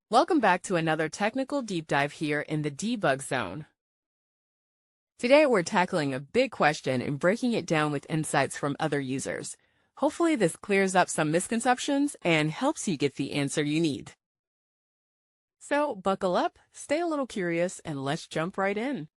Welcome back to another technical deep dive here in the debug zone. Today we're tackling a big question and breaking it down with insights from other users. Hopefully this clears up some misconceptions and helps you get the answer you need. So buckle up, stay a little curious, and let's jump right in.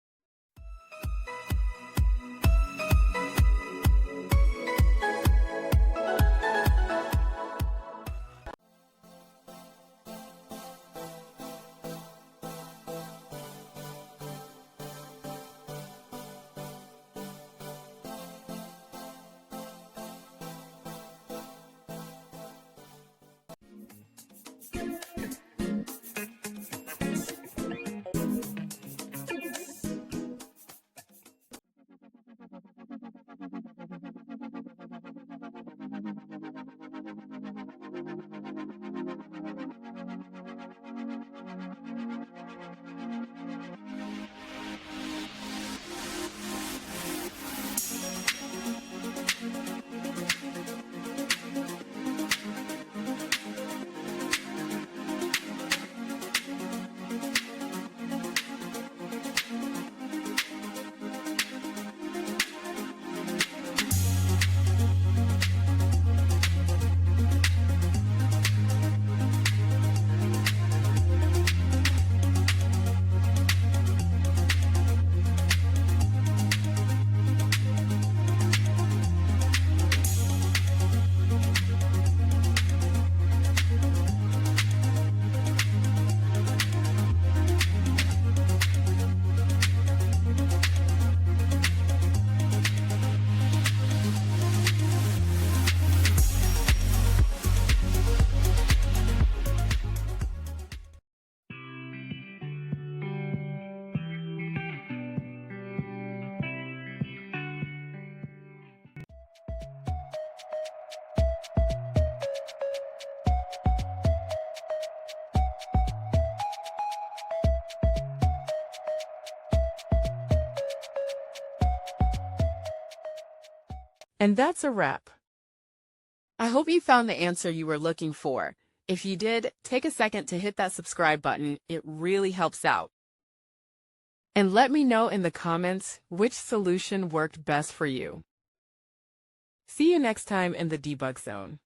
And that's a wrap. I hope you found the answer you were looking for. If you did, take a second to hit that subscribe button. It really helps out. And let me know in the comments which solution worked best for you. See you next time in the debug zone.